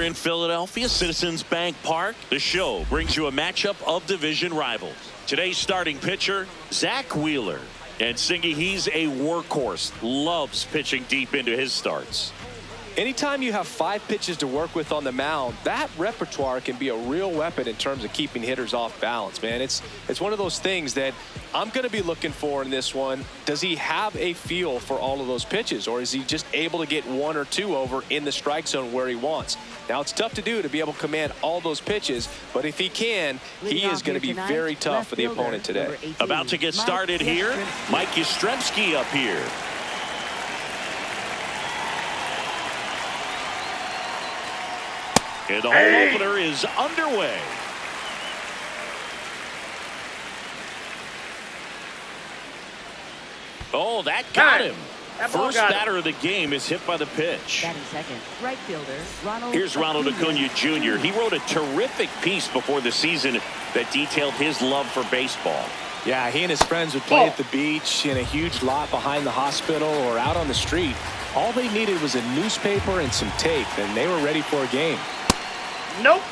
in Philadelphia, Citizens Bank Park. The show brings you a matchup of division rivals. Today's starting pitcher, Zach Wheeler. And Singy, he's a workhorse. Loves pitching deep into his starts. Anytime you have 5 pitches to work with on the mound, that repertoire can be a real weapon in terms of keeping hitters off balance, man. It's one of those things that I'm going to be looking for in this one. Does he have a feel for all of those pitches, or is he just able to get 1 or 2 over in the strike zone where he wants? Now, it's tough to do to be able to command all those pitches, but if he can, he is going to be very tough for the opponent today. About to get started here, Mike Yastrzemski up here. And the home opener is underway. Oh, that got him. First batter of the game is hit by the pitch. Batting second, right fielder, Ronald. Here's Ronald Acuna Jr. He wrote a terrific piece before the season that detailed his love for baseball. Yeah, he and his friends would play at the beach, in a huge lot behind the hospital, or out on the street. All they needed was a newspaper and some tape, and they were ready for a game. Nope.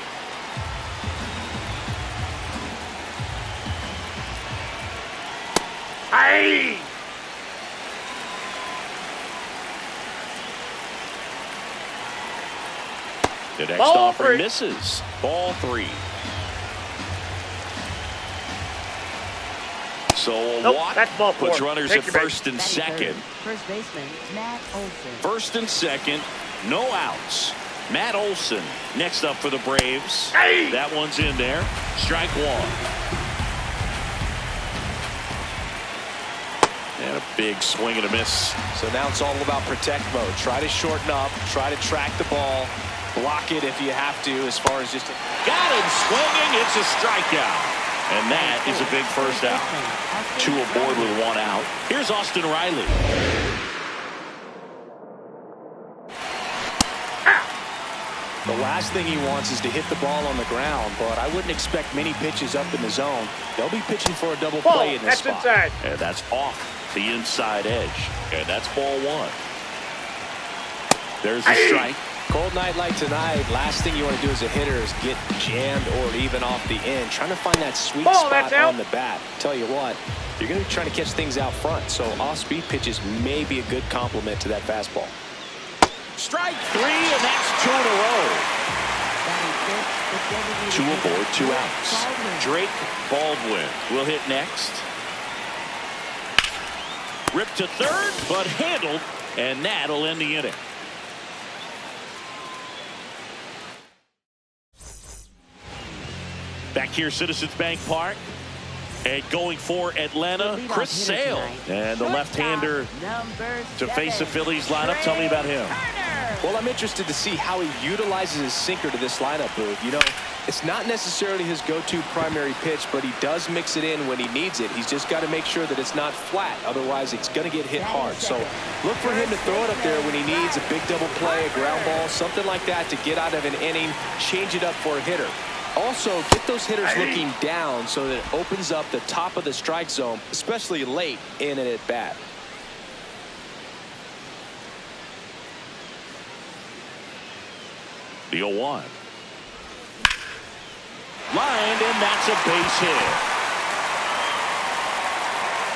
Aye. The next offer misses. Ball 3. So a walk puts runners at first and second. First baseman, Matt Olson. First and second, no outs. Matt Olson next up for the Braves. Hey! That one's in there. Strike 1. And a big swing and a miss. So now it's all about protect mode. Try to shorten up, try to track the ball, block it if you have to, as far as just... Got him swinging. It's a strikeout. And that is a big first out. 2 aboard with 1 out. Here's Austin Riley. The last thing he wants is to hit the ball on the ground, but I wouldn't expect many pitches up in the zone. They'll be pitching for a double play in this spot. Inside. And that's off the inside edge. And that's ball 1. There's a strike. Cold night like tonight, last thing you want to do as a hitter is get jammed or even off the end. Trying to find that sweet spot on the bat. Tell you what, you're going to be trying to catch things out front, so off-speed pitches may be a good complement to that fastball. Strike 3, and that's 2 in a row. 2 aboard, 2 outs. Drake Baldwin will hit next. Ripped to third, but handled, and that'll end the inning. Back here, Citizens Bank Park. And going for Atlanta, Chris Sale. And the left-hander to face the Phillies lineup. Tell me about him. Well, I'm interested to see how he utilizes his sinker to this lineup, Booth. You know, it's not necessarily his go-to primary pitch, but he does mix it in when he needs it. He's just got to make sure that it's not flat. Otherwise, it's going to get hit hard. So look for him to throw it up there when he needs a big double play, a ground ball, something like that to get out of an inning, change it up for a hitter. Also, get those hitters looking down so that it opens up the top of the strike zone, especially late in an at-bat. The 0-1. Lined, and that's a base hit.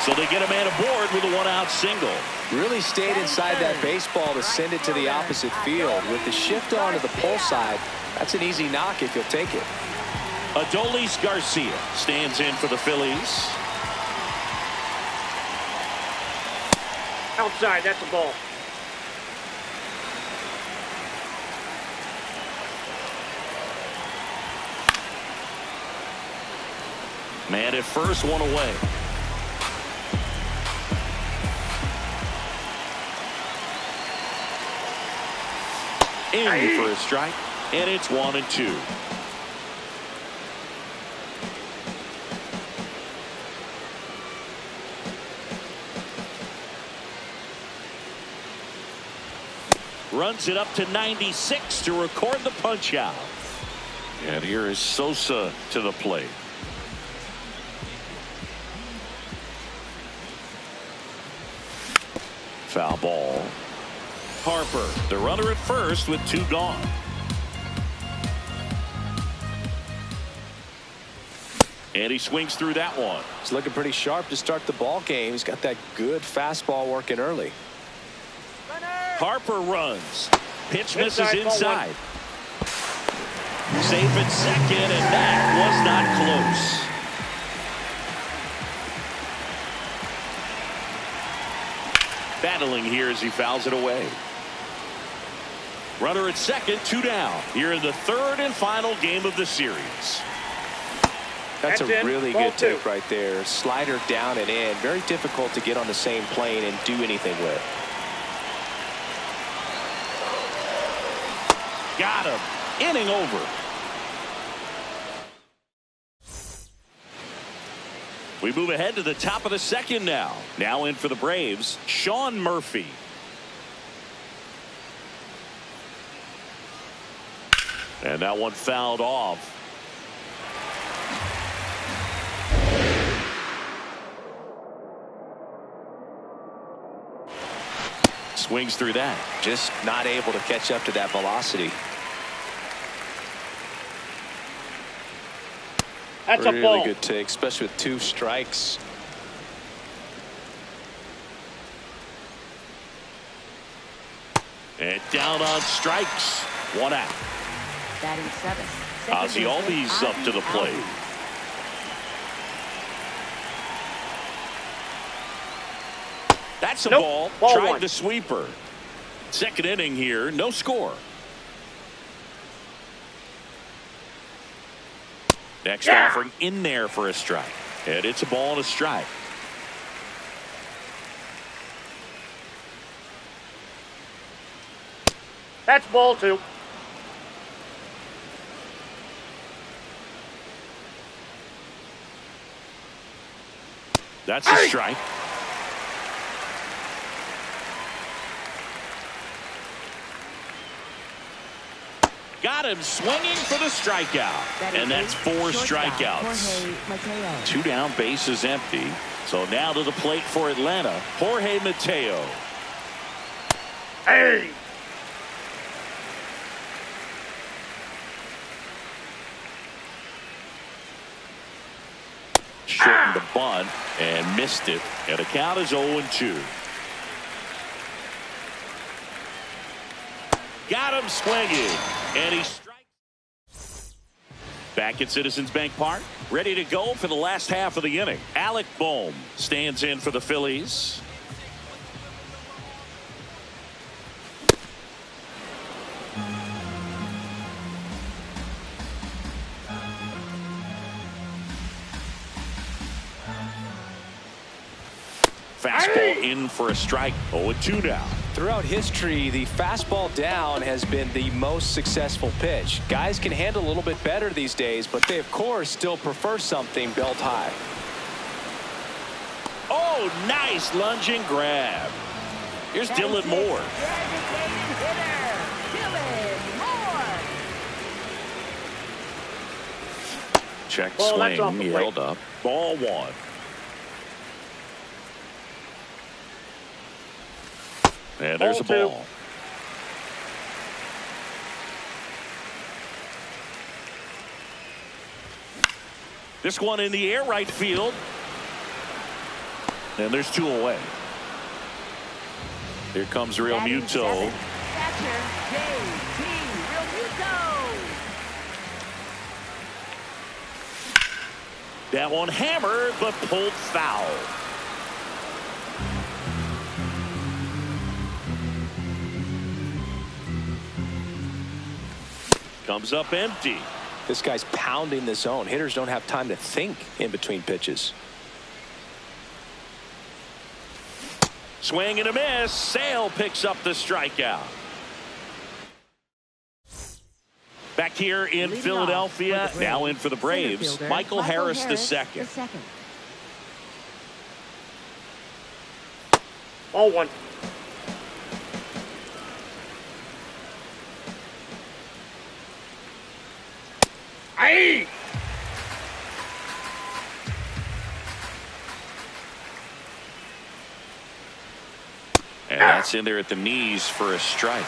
So they get a man aboard with a 1-out single. Really stayed inside that baseball to send it to the opposite field. With the shift on to the pull side, that's an easy knock if you'll take it. Adolis Garcia stands in for the Phillies. Outside, that's a ball. Man at first, 1 away. In for a strike, and it's 1-2. Runs it up to 96 to record the punch out. And here is Sosa to the plate. Foul ball. Harper, the runner at first with 2 gone. And he swings through that one. He's looking pretty sharp to start the ball game. He's got that good fastball working early. Harper runs. Pitch misses inside. Safe at second, and that was not close. Battling here as he fouls it away. Runner at second, 2 down. Here in the third and final game of the series. That's a really good take right there. Slider down and in. Very difficult to get on the same plane and do anything with. Got him. Inning over. We move ahead to the top of the second now. Now in for the Braves, Sean Murphy. And that one fouled off. Swings through that. Just not able to catch up to that velocity. That's a ball. Really good take, especially with 2 strikes. And down on strikes. 1 out. Batting 7th. Ozzie Albies up to the plate. That's a ball. Tried 1. the sweeper. Second inning here. No score. Next offering in there for a strike. And it's a ball and a strike. That's ball 2. That's a strike. Got him swinging for the strikeout. And that's 4 strikeouts. 2 down, bases empty. So now to the plate for Atlanta, Jorge Mateo. Hey! Shortened the bunt and missed it. And the count is 0-2. Got him swinging. And he strikes. Back at Citizens Bank Park. Ready to go for the last half of the inning. Alec Bohm stands in for the Phillies. Fastball in for a strike. 0-2 now. Throughout history, the fastball down has been the most successful pitch. Guys can handle a little bit better these days, but they, of course, still prefer something belt high. Oh, nice lunging grab. Here's Dylan Moore. Check swing. He held up. Ball 1. And there's a ball. This one in the air, right field. And there's 2 away. Here comes Real Muto. That one hammered, but pulled foul. Comes up empty. This guy's pounding the zone. Hitters don't have time to think in between pitches. Swing and a miss. Sale picks up the strikeout. Back here in Philadelphia, now in for the Braves, Michael Harris the second. Ball 1. Hey! And that's in there at the knees for a strike.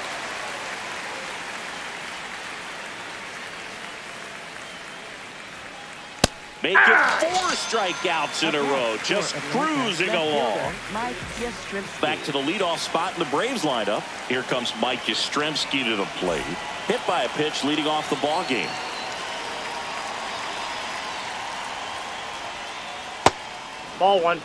Make it 4 strikeouts in a row. Just cruising along. Mike Yastrzemski. Back to the leadoff spot in the Braves lineup. Here comes Mike Yastrzemski to the plate. Hit by a pitch leading off the ball game. Ball 1.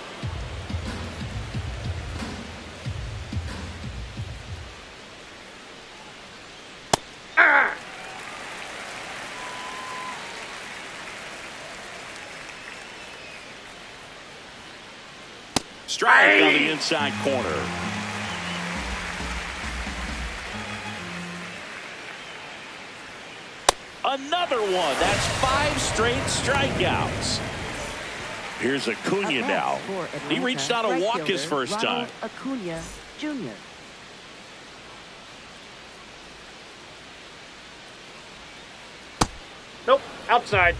Strike on the inside corner. Another one. That's 5 straight strikeouts. Here's Acuna now. He reached out a walk his first time. Acuna Jr. Nope. Outside.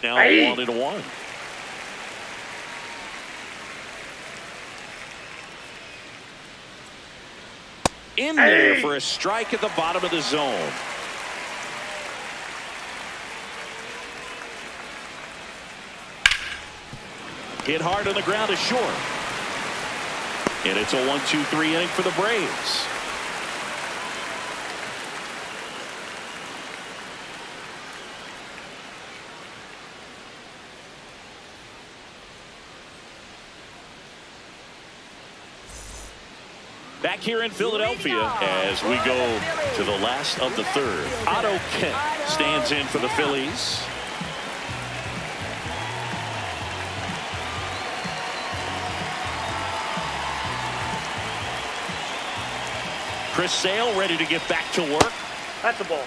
Now Aye. 1-1. In there for a strike at the bottom of the zone. Hit hard on the ground is short. And it's a 1-2-3 inning for the Braves. Back here in Philadelphia as we go to the last of the third. Otto Kent stands in for the Phillies. Chris Sale ready to get back to work. That's a ball.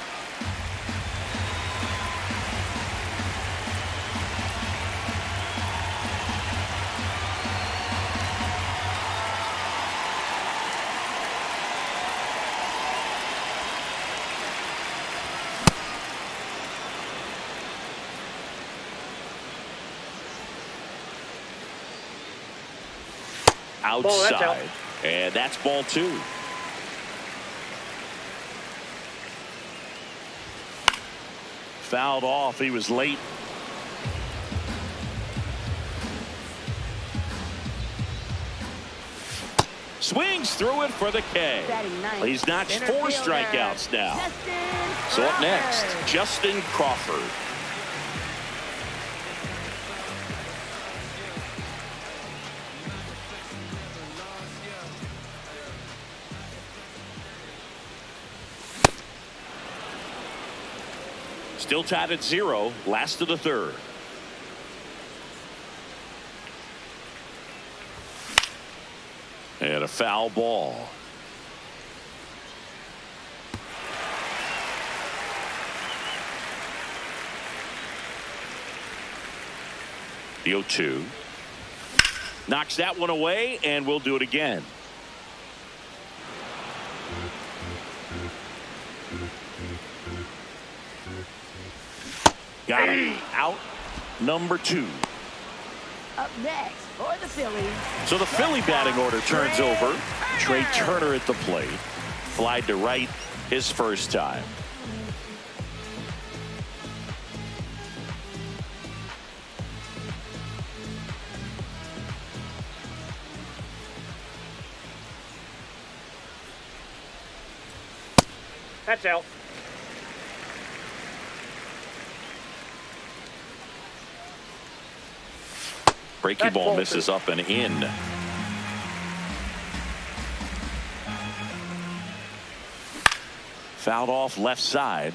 Outside. That's out. And that's ball 2. Fouled off. He was late. Swings through it for the K. He's notched 4 strikeouts now. So up next, Justin Crawford. Still tied at 0, last of the third. And a foul ball. The 0-2. Knocks that one away, and we'll do it again. Got him. Out number 2. Up next for the Phillies. So the Philly batting order turns over. Trey Turner at the plate. Flied to right his first time. That's out. Breaking ball misses up and in. Fouled off left side.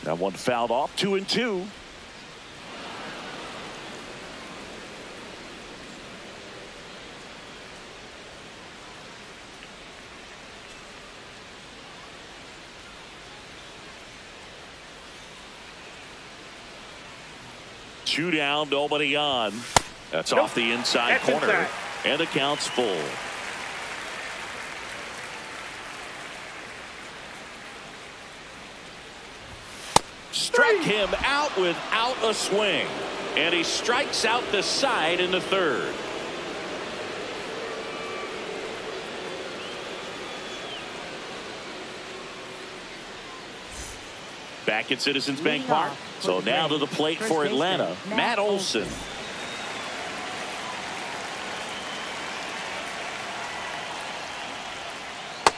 That one fouled off. 2-2. Two down, nobody on. That's off the inside corner. Inside. And the count's full. Struck him out without a swing. And he strikes out the side in the third. Back at Citizens Bank Park. So now to the plate for Atlanta, Matt Olson.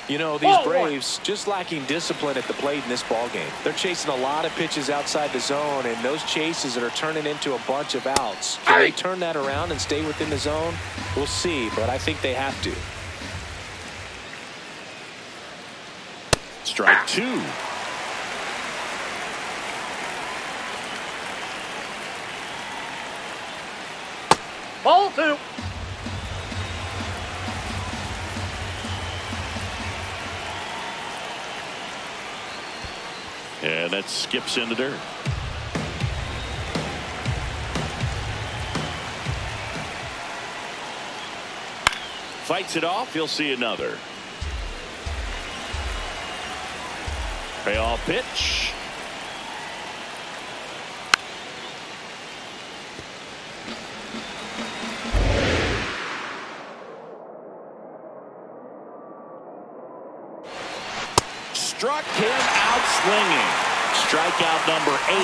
You know, these Braves just lacking discipline at the plate in this ballgame. They're chasing a lot of pitches outside the zone, and those chases that are turning into a bunch of outs. Can they turn that around and stay within the zone? We'll see, but I think they have to. Strike two. Ball two. And that skips in the dirt. Fights it off. He'll see another. Payoff pitch. Struck him out swinging. Strikeout number 8.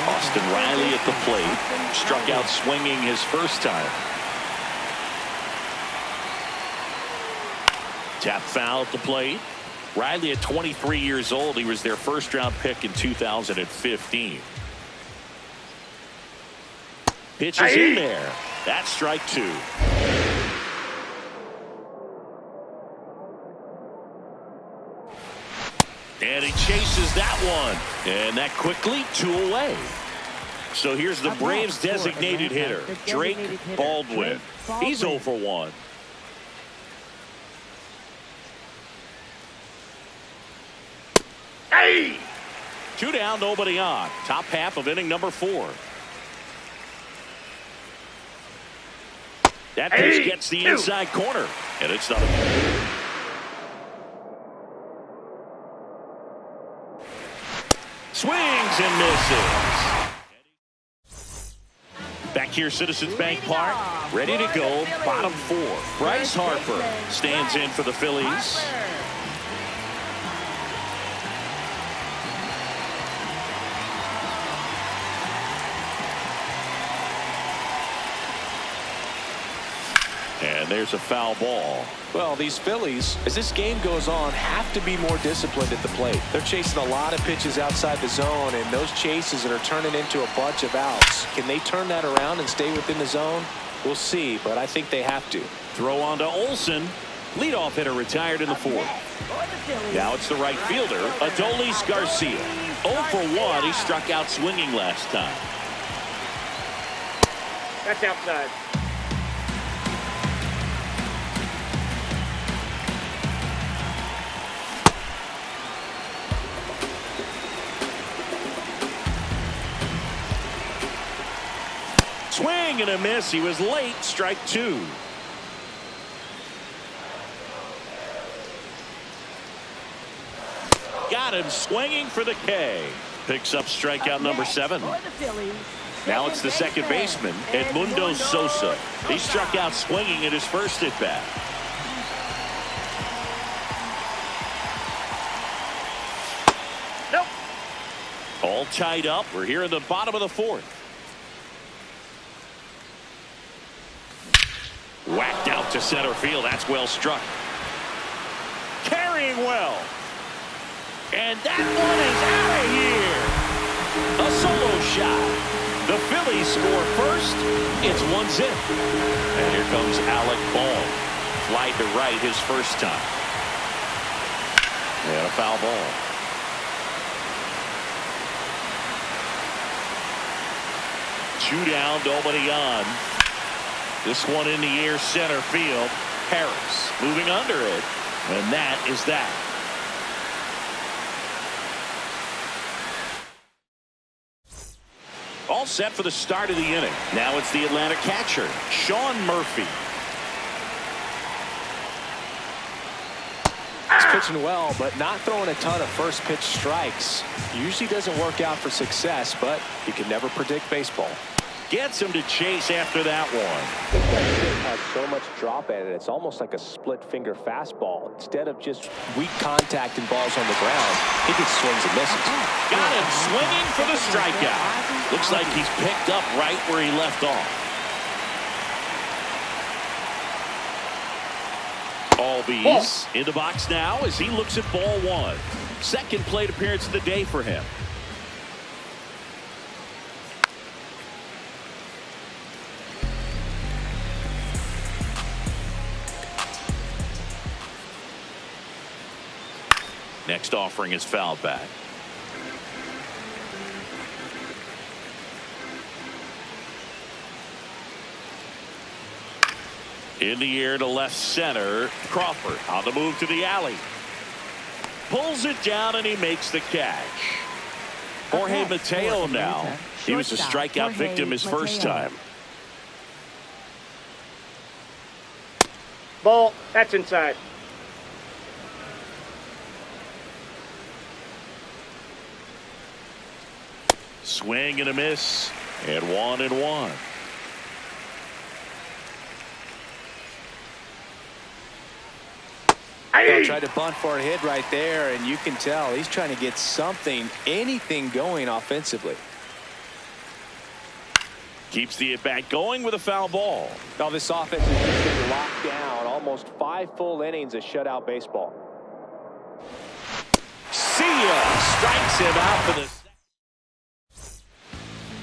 Austin Riley at the plate. Struck out swinging his first time. Tap foul at the plate. Riley at 23 years old. He was their first round pick in 2015. Pitch is in there. That's strike two. And he chases that one. And that quickly, 2 away. So here's the Braves designated hitter, Drake Baldwin. He's 0 for 1. Hey! 2 down, nobody on. Top half of inning number 4. That pitch gets the inside corner. And it's not a... Swings and misses. Back here, Citizens Bank Park, ready to go, bottom 4. Bryce Harper stands in for the Phillies. And there's a foul ball. Well, these Phillies, as this game goes on, have to be more disciplined at the plate. They're chasing a lot of pitches outside the zone, and those chases that are turning into a bunch of outs. Can they turn that around and stay within the zone? We'll see, but I think they have to. Throw on to Olson. Leadoff hitter retired in the 4th. Now it's the right fielder, Adolis Garcia. 0 for 1. He struck out swinging last time. That's outside. Swing and a miss. He was late. Strike 2. Got him swinging for the K. Picks up strikeout number 7. Now it's the second baseman, Edmundo Sosa. He struck out swinging at his first at bat. Nope. All tied up. We're here in the bottom of the 4th. Whacked out to center field. That's well struck. Carrying well. And that one is out of here. A solo shot. The Phillies score first. It's 1-0. And here comes Alec Bohm. Flied to right his first time. And a foul ball. Two down, nobody on. This one in the air, center field. Harris moving under it. And that is that. All set for the start of the inning. Now it's the Atlanta catcher, Sean Murphy. pitching well, but not throwing a ton of first pitch strikes. Usually doesn't work out for success, but you can never predict baseball. Gets him to chase after that one. That pitch has so much drop at it. It's almost like a split finger fastball. Instead of just weak contact and balls on the ground, he gets swings and misses. Got him swinging for the strikeout. Looks like he's picked up right where he left off. Albies in the box now as he looks at ball one. Second plate appearance of the day for him. Next offering is fouled back. In the air to left center. Crawford on the move to the alley. Pulls it down and he makes the catch. Jorge Mateo now. He was a strikeout victim his first time. Ball. That's inside. Swing and a miss. And 1-1. Tried to bunt for a hit right there, and you can tell he's trying to get something, anything going offensively. Keeps the at-bat going with a foul ball. Now this offense has just been locked down. Almost 5 full innings of shutout baseball. See ya! Strikes him out for the...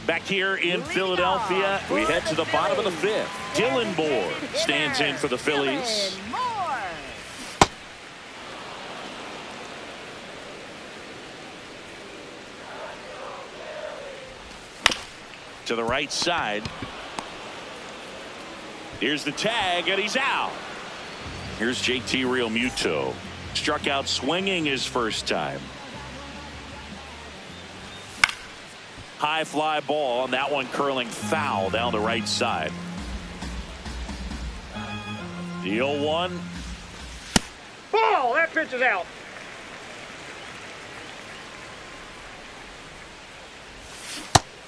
Back here in Philadelphia, we head to the bottom of the 5th. Dylan Moore stands in for the Phillies. To the right side. Here's the tag, and he's out. Here's JT Realmuto. Struck out swinging his first time. High fly ball, and that one curling foul down the right side. The 0-1. Ball. That pitch is out.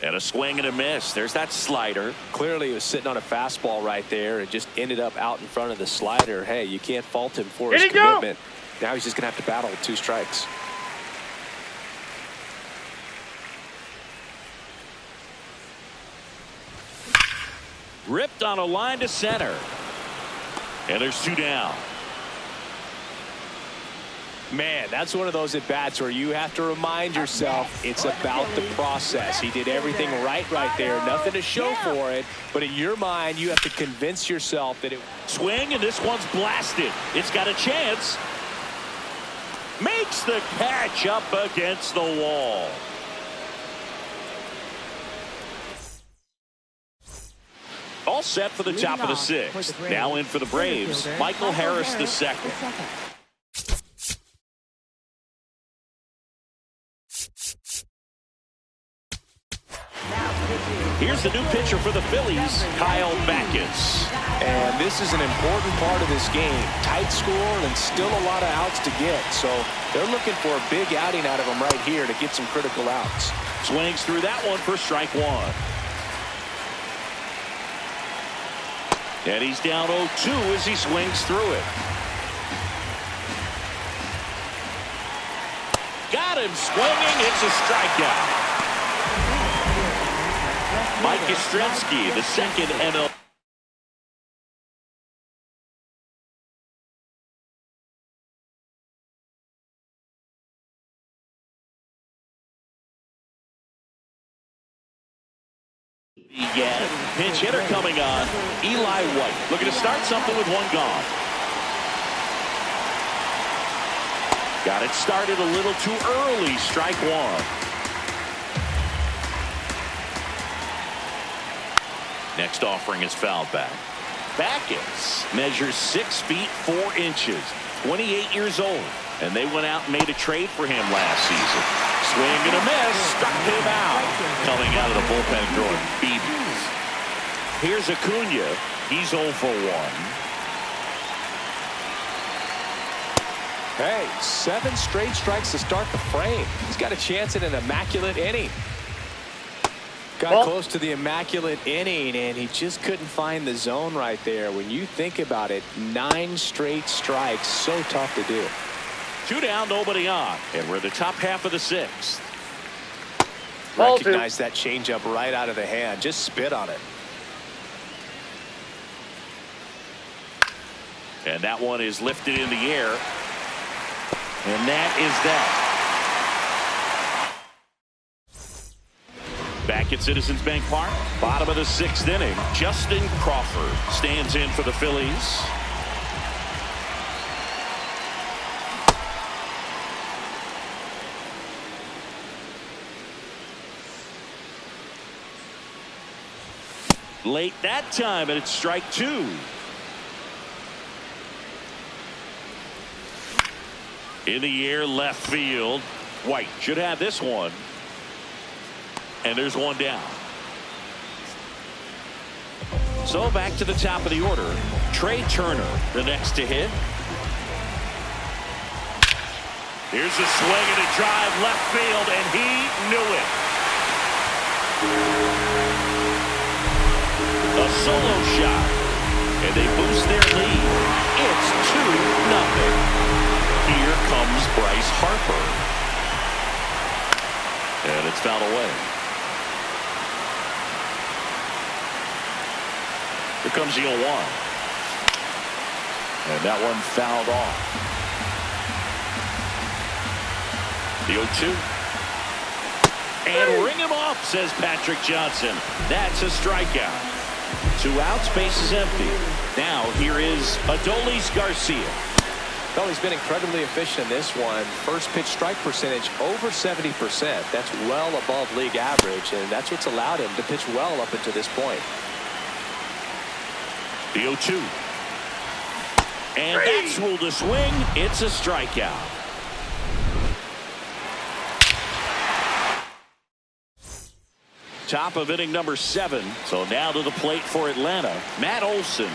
And a swing and a miss. There's that slider. Clearly he was sitting on a fastball right there and just ended up out in front of the slider. Hey, you can't fault him for his commitment. Now he's just going to have to battle with 2 strikes. Ripped on a line to center. And there's 2 down. Man, that's one of those at-bats where you have to remind yourself it's about the process. He did everything right there. Nothing to show for it. But in your mind, you have to convince yourself that it... Swing, and this one's blasted. It's got a chance. Makes the catch up against the wall. All set for the top of the 6th. Now in for the Braves, Michael Harris II. Here's the new pitcher for the Phillies, Kyle Backus. And this is an important part of this game. Tight score and still a lot of outs to get. So they're looking for a big outing out of him right here to get some critical outs. Swings through that one for strike 1. And he's down 0-2 as he swings through it. Got him swinging. It's a strikeout. Mike Yastrzemski, the second NL. Yeah, pinch hitter coming on. Eli White looking to start something with 1 gone. Got it started a little too early. Strike 1. Next offering is fouled back. Backus measures 6 feet 4 inches, 28 years old, and they went out and made a trade for him last season. Swing and a miss, struck him out. Coming out of the bullpen throwing BBs. Here's Acuna. He's 0 for 1. Hey, 7 straight strikes to start the frame. He's got a chance at an immaculate inning. Got close to the immaculate inning, and he just couldn't find the zone right there. When you think about it, 9 straight strikes, so tough to do. 2 down, nobody on, and we're in the top half of the 6th. Recognize that changeup right out of the hand. Just spit on it. And that one is lifted in the air. And that is that. Back at Citizens Bank Park, bottom of the 6th inning, Justin Crawford stands in for the Phillies. Late that time, and it's strike 2. In the air, left field. White should have this one. And there's one down. So back to the top of the order. Trey Turner, the next to hit. Here's a swing and a drive left field, and he knew it. A solo shot, and they boost their lead. It's 2-0. Here comes Bryce Harper. And it's fouled away. Here comes the 0-1. And that one fouled off. The 0-2. And ring him off, says Patrick Johnson. That's a strikeout. 2 outs, base is empty. Now here is Adolis Garcia. Well, he's been incredibly efficient in this one. First pitch strike percentage over 70%. That's well above league average, and that's what's allowed him to pitch well up until this point. The 0-2. And that's ruled a swing. It's a strikeout. Top of inning number 7. So now to the plate for Atlanta, Matt Olson.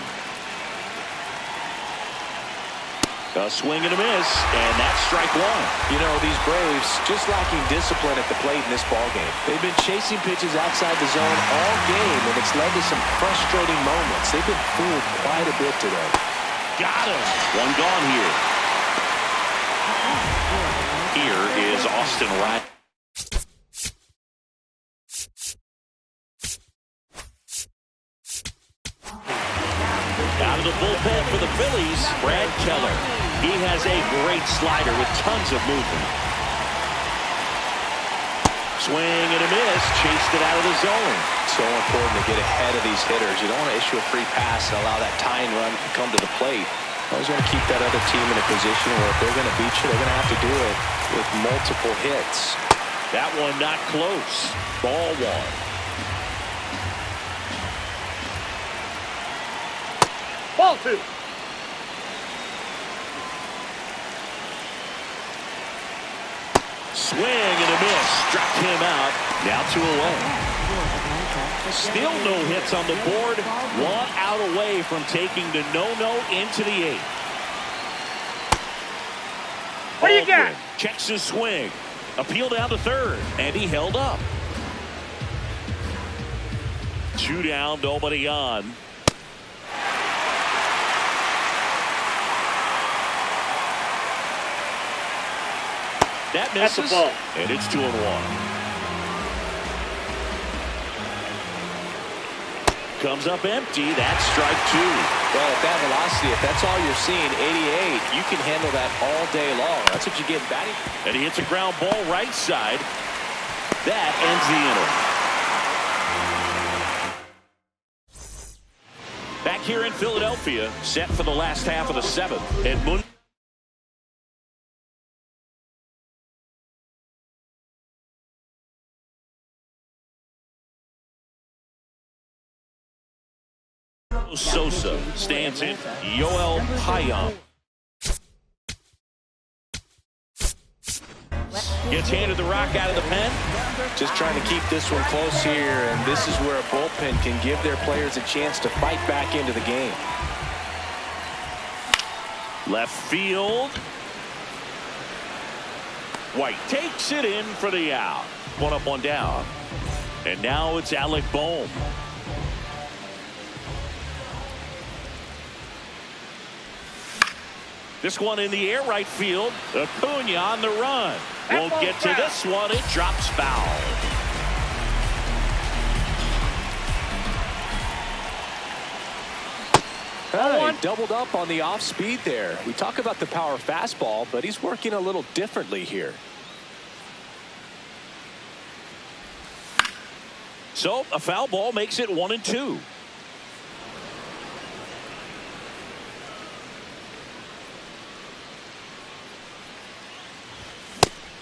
A swing and a miss, and that's strike 1. You know, these Braves just lacking discipline at the plate in this ballgame. They've been chasing pitches outside the zone all game, and it's led to some frustrating moments. They've been fooled quite a bit today. Got him. One gone here. Here is Austin Riley. Out of the bullpen for the Phillies, Brad Keller. He has a great slider with tons of movement. Swing and a miss. Chased it out of the zone. So important to get ahead of these hitters. You don't want to issue a free pass and allow that tying run to come to the plate. Always want to keep that other team in a position where if they're going to beat you, they're going to have to do it with multiple hits. That one not close. Ball 1. Ball 2. Swing and a miss. Struck him out. Now 2 away. Still no hits on the board. 1 out away from taking the no-no into the 8th. What do you got? Checks his swing. Appeal down to 3rd. And he held up. 2 down, nobody on. That misses. That's a ball. And it's 2-1. Comes up empty. That's strike 2. Well, at that velocity, if that's all you're seeing, 88, you can handle that all day long. That's what you get in batting. And he hits a ground ball right side. That ends the inning. Back here in Philadelphia, set for the last half of the 7th. And Sosa stands in. Yoel Payam gets handed the rock out of the pen. Just trying to keep this one close here, and this is where a bullpen can give their players a chance to fight back into the game. Left field. White takes it in for the out. One up, one down. And now it's Alec Bohm. This one in the air right field. Acuna on the run. Won't get to this one. It drops foul. He doubled up on the off speed there. We talk about the power fastball, but he's working a little differently here. So a foul ball makes it 1-2.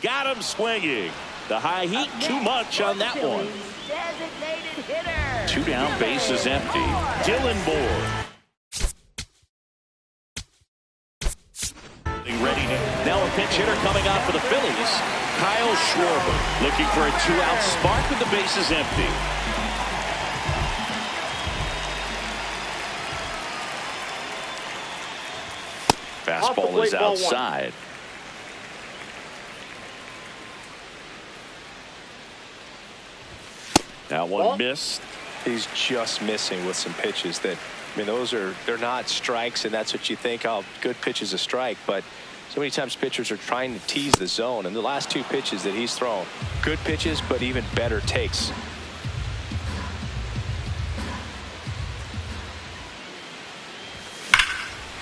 Got him swinging. The high heat, too much on that one. Designated hitter. 2 down, base is empty. Dylan Moore. Ready to, now a pinch hitter coming out for the Phillies. Kyle Schwarber looking for a 2-out spark with the bases empty. Fastball is outside. That one missed. He's just missing with some pitches that, I mean, they're not strikes, and that's what you think, oh, good pitch is a strike, but so many times pitchers are trying to tease the zone, and the last 2 pitches that he's thrown, good pitches, but even better takes.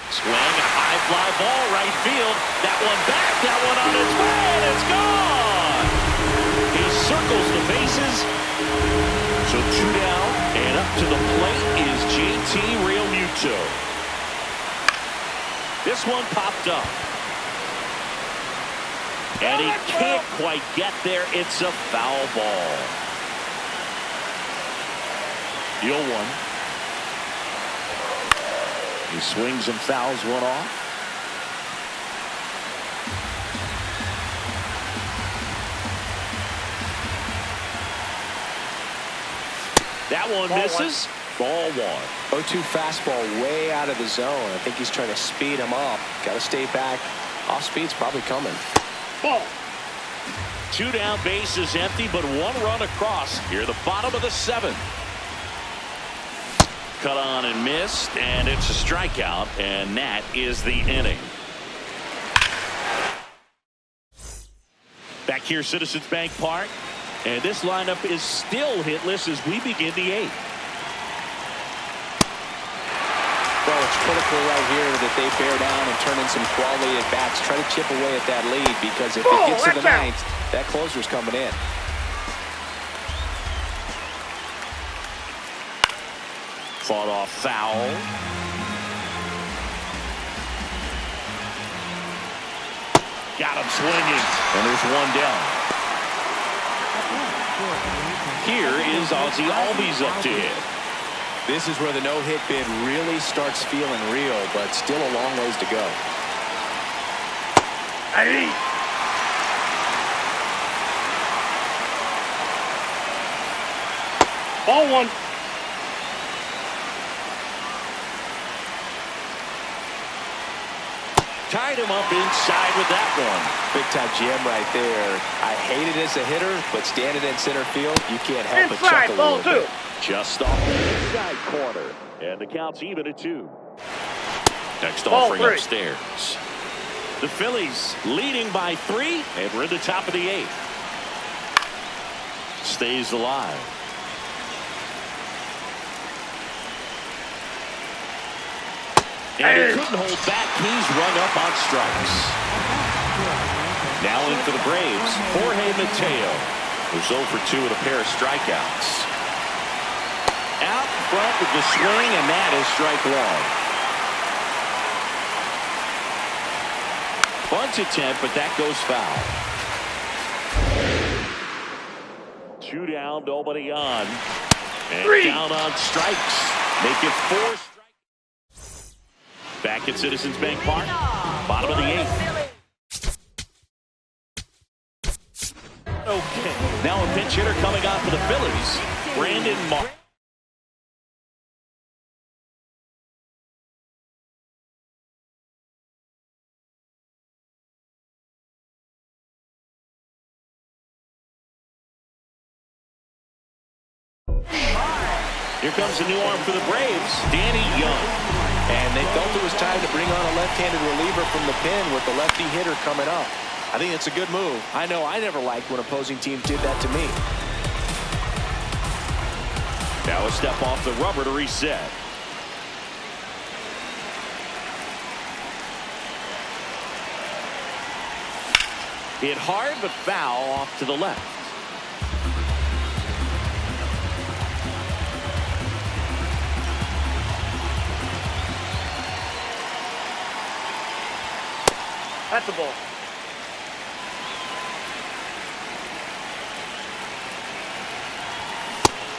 Swing, a high fly ball, right field. That one back, that one on its way, and it's gone. He circles the bases. So 2 down, and up to the plate is JT Realmuto. This one popped up. And he can't quite get there. It's a foul ball. The 0-1. He swings and fouls one off. That one misses. Ball 1. 0-2 fastball way out of the zone. I think he's trying to speed him up. Got to stay back. Off speed's probably coming. Ball. 2 down, base is empty, but 1 run across. Here, the bottom of the 7th. Cut on and missed, and it's a strikeout, and that is the inning. Back here, Citizens Bank Park, and this lineup is still hitless as we begin the 8th. Well, it's critical right here that they bear down and turn in some quality at bats. Try to chip away at that lead, because if it gets to the 9th, that closer's coming in. Fought off foul. Got him swinging, and there's 1 down. Here is Ozzie Albies up to hit. This is where the no-hit bid really starts feeling real, but still a long ways to go. Ball 1. Tied him up inside with that one. Big time gem right there. I hate it as a hitter, but standing in center field, you can't help but chuckle a little bit. Just off the inside corner. And the count's even at 2. Next Ball offering 3. upstairs. The Phillies leading by 3, and we're in the top of the 8th. Stays alive. And he couldn't hold back. He's rung up on strikes. Now in for the Braves, Jorge Mateo, who's 0 for 2 with a pair of strikeouts. Out front with the swing, and that is strike 1. Bunt attempt, but that goes foul. 2 down, nobody on. And 3. down on strikes. Make it 4 strikes. Back at Citizens Bank Park, bottom of the 8th. Okay, now a pinch hitter coming on for the Phillies, Brandon Mark. Here comes a new arm for the Braves, Danny Young. And they felt it was time to bring on a left-handed reliever from the pen with the lefty hitter coming up. I think it's a good move. I know I never liked when opposing teams did that to me. Now a step off the rubber to reset. Hit hard but foul off to the left. That's the ball.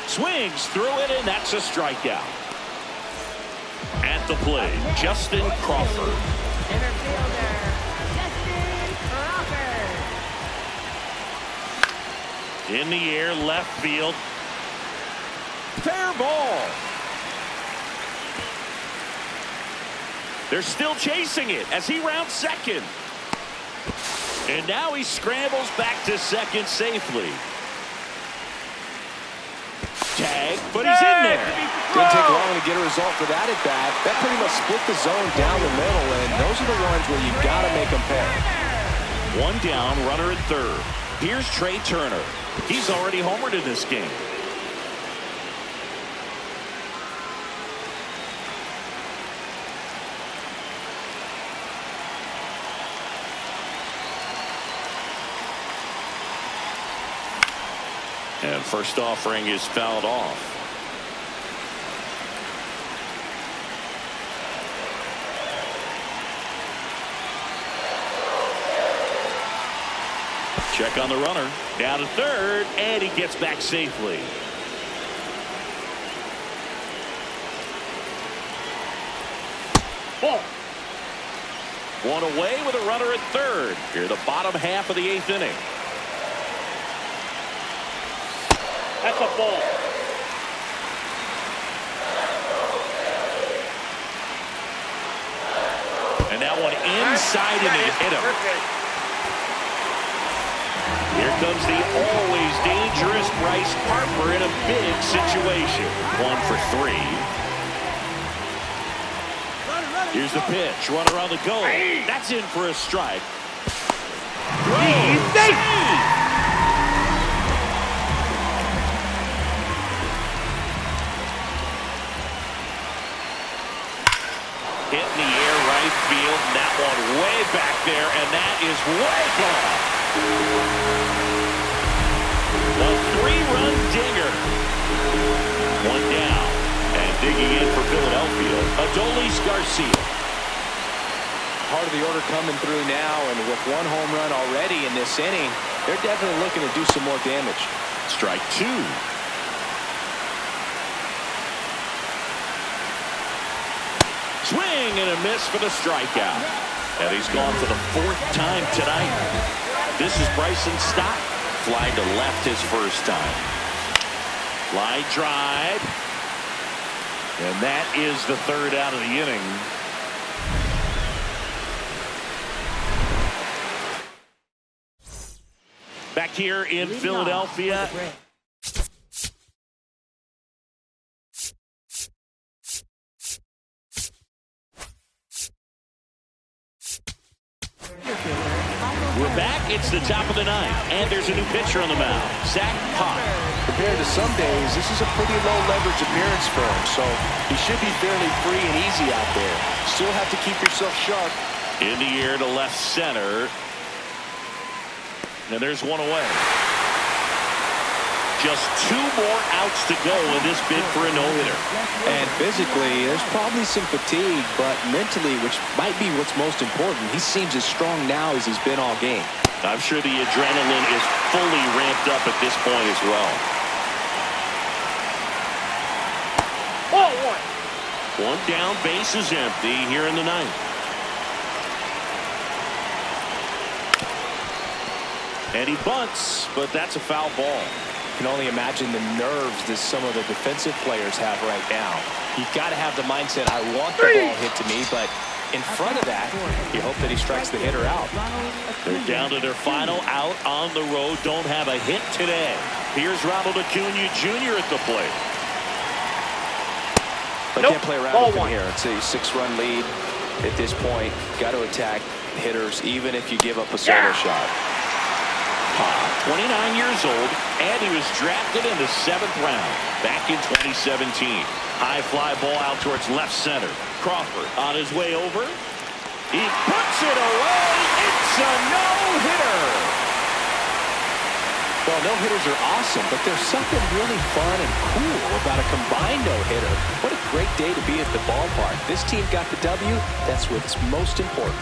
Swings through it, and that's a strikeout. At the plate, Justin Crawford. Center fielder, Justin Crawford. In the air, left field. Fair ball. They're still chasing it as he rounds second. And now he scrambles back to second safely. Tag, but he's in there. Didn't take long to get a result for that at bat. That pretty much split the zone down the middle, and those are the ones where you've got to make them pay. One down, runner at third. Here's Trey Turner. He's already homered in this game. And first offering is fouled off. Check on the runner. Down to third, and he gets back safely. Ball. One away with a runner at third. Here, the bottom half of the eighth inning. That's a ball. And that one inside and it hit him. Here comes the always dangerous Bryce Harper in a big situation. 1 for 3. Here's the pitch. Runner on the go. That's in for a strike. He's safe. Hit in the air, right field, and that one way back there, and that is way gone. A 3-run dinger. One down, and digging in for Philadelphia, Adolis Garcia. Part of the order coming through now, and with one home run already in this inning, they're definitely looking to do some more damage. Strike 2. Swing and a miss for the strikeout. And he's gone for the 4th time tonight. This is Bryson Stott. Flying to left his first time. Line drive. And that is the 3rd out of the inning. Back here in Philadelphia. We're back. It's the top of the 9th, and there's a new pitcher on the mound, Zach Pop. Compared to some days, this is a pretty low leverage appearance for him, so he should be fairly free and easy out there. Still have to keep yourself sharp. In the air to left center. And there's one away. Just 2 more outs to go in this bid for a no-hitter. And physically, there's probably some fatigue, but mentally, which might be what's most important, he seems as strong now as he's been all game. I'm sure the adrenaline is fully ramped up at this point as well. Ball 1. One down, base is empty here in the 9th. And he bunts, but that's a foul ball. You can only imagine the nerves that some of the defensive players have right now. You've got to have the mindset, I want the ball hit to me, but in front of that, you hope that he strikes the hitter out. They're down to their final out on the road. Don't have a hit today. Here's Ronald Acuna Jr. at the plate. But can't play around with him here. It's a 6-run lead at this point. Got to attack hitters even if you give up a solo shot. 29 years old, and he was drafted in the 7th round back in 2017. High fly ball out towards left center. Crawford on his way over. He puts it away. It's a no-hitter. Well, no-hitters are awesome, but there's something really fun and cool about a combined no-hitter. What a great day to be at the ballpark. This team got the W. That's what's most important.